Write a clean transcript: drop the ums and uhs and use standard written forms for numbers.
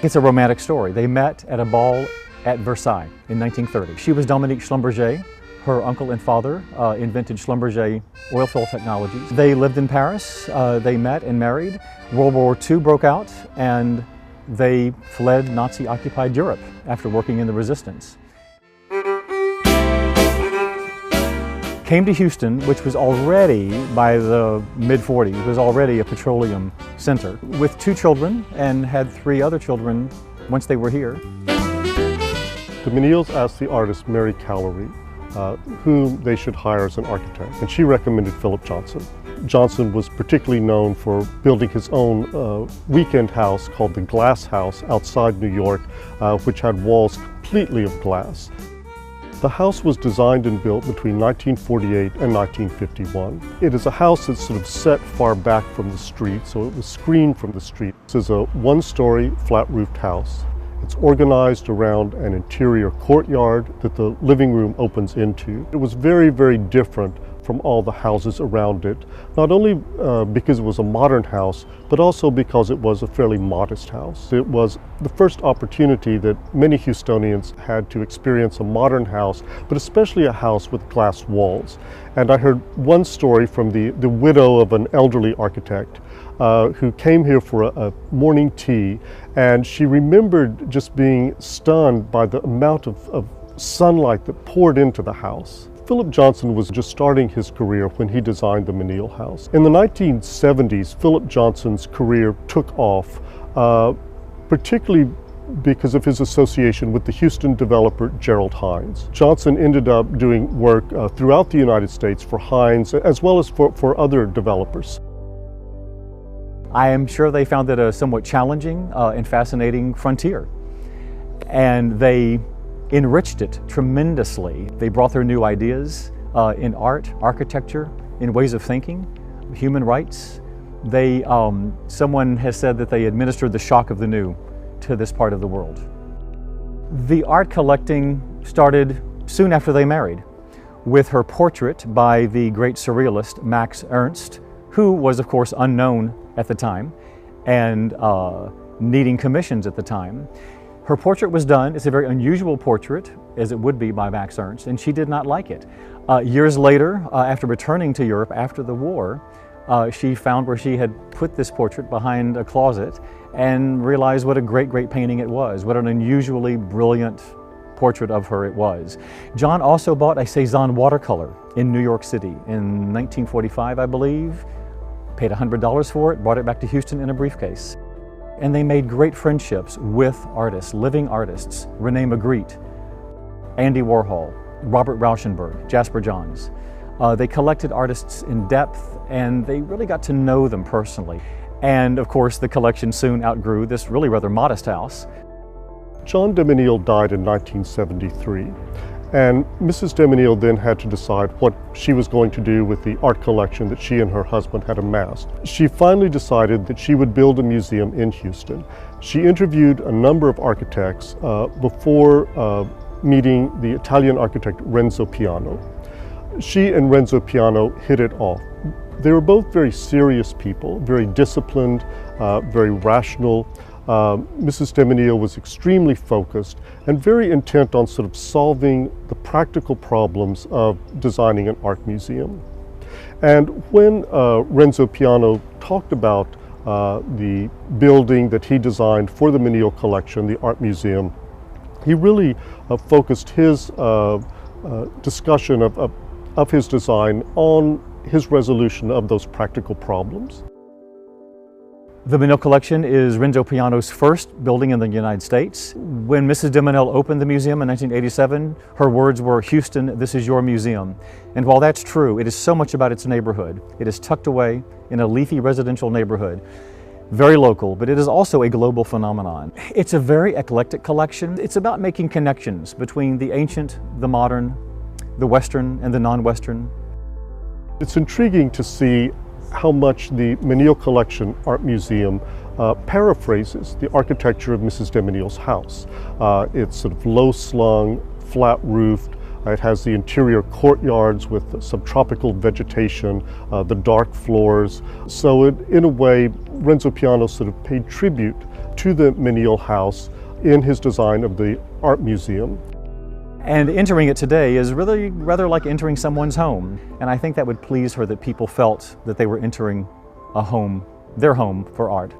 It's a romantic story. They met at a ball at Versailles in 1930. She was Dominic Bea. Her uncle and father invented Schlumberger oil fill technologies. They lived in Paris, they met and married. World War II broke out and they fled Nazi-occupied Europe after working in the resistance. Came to Houston, which was already, by the mid-40s, was already a petroleum center, with 2 children and had 3 other children once they were here. The Menils asked the artist Mary Callery whom they should hire as an architect, and she recommended Philip Johnson. Johnson was particularly known for building his own weekend house called the Glass House outside New York, which had walls completely of glass. The house was designed and built between 1948 and 1951. It is a house that's sort of set far back from the street, so it was screened from the street. This is a 1-story flat-roofed house. It's organized around an interior courtyard that the living room opens into. It was very, very different from all the houses around it, not only because it was a modern house, but also because it was a fairly modest house. It was the first opportunity that many Houstonians had to experience a modern house, but especially a house with glass walls. And I heard one story from the widow of an elderly architect who came here for a morning tea, and she remembered just being stunned by the amount of sunlight that poured into the house. Philip Johnson was just starting his career when he designed the Menil house. In the 1970s, Philip Johnson's career took off, particularly because of his association with the Houston developer Gerald Hines. Johnson ended up doing work throughout the United States for Hines as well as for other developers. I am sure they found it a somewhat challenging and fascinating frontier, and they enriched it tremendously. They brought their new ideas in art, architecture, in ways of thinking, human rights. Someone has said that they administered the shock of the new to this part of the world. The art collecting started soon after they married, with her portrait by the great surrealist Max Ernst, who was of course unknown at the time and needing commissions at the time. Her portrait was done. It's a very unusual portrait, as it would be by Max Ernst, and she did not like it. Years later, after returning to Europe after the war, she found where she had put this portrait behind a closet and realized what a great, great painting it was, what an unusually brilliant portrait of her it was. John also bought a Cézanne watercolor in New York City in 1945, I believe, paid $100 for it, brought it back to Houston in a briefcase. And they made great friendships with artists, living artists, Rene Magritte, Andy Warhol, Robert Rauschenberg, Jasper Johns. They collected artists in depth, and they really got to know them personally. And of course, the collection soon outgrew this really rather modest house. John de Menil died in 1973, and Mrs. de Menil then had to decide what she was going to do with the art collection that she and her husband had amassed. She finally decided that she would build a museum in Houston. She interviewed a number of architects before meeting the Italian architect Renzo Piano. She and Renzo Piano hit it off. They were both very serious people, very disciplined, very rational. Mrs. de Menil was extremely focused and very intent on sort of solving the practical problems of designing an art museum. And when Renzo Piano talked about the building that he designed for the Menil collection, the art museum, he really focused his discussion of his design on his resolution of those practical problems. The Menil collection is Renzo Piano's first building in the United States. When Mrs. de Menil opened the museum in 1987, her words were, "Houston, this is your museum." And while that's true, it is so much about its neighborhood. It is tucked away in a leafy residential neighborhood, very local, but it is also a global phenomenon. It's a very eclectic collection. It's about making connections between the ancient, the modern, the Western, and the non-Western. It's intriguing to see how much the Menil Collection Art Museum paraphrases the architecture of Mrs. de Menil's house. It's sort of low-slung, flat-roofed. It has the interior courtyards with subtropical vegetation, the dark floors. So in a way, Renzo Piano sort of paid tribute to the Menil house in his design of the art museum. And entering it today is really rather like entering someone's home. And I think that would please her, that people felt that they were entering a home, their home for art.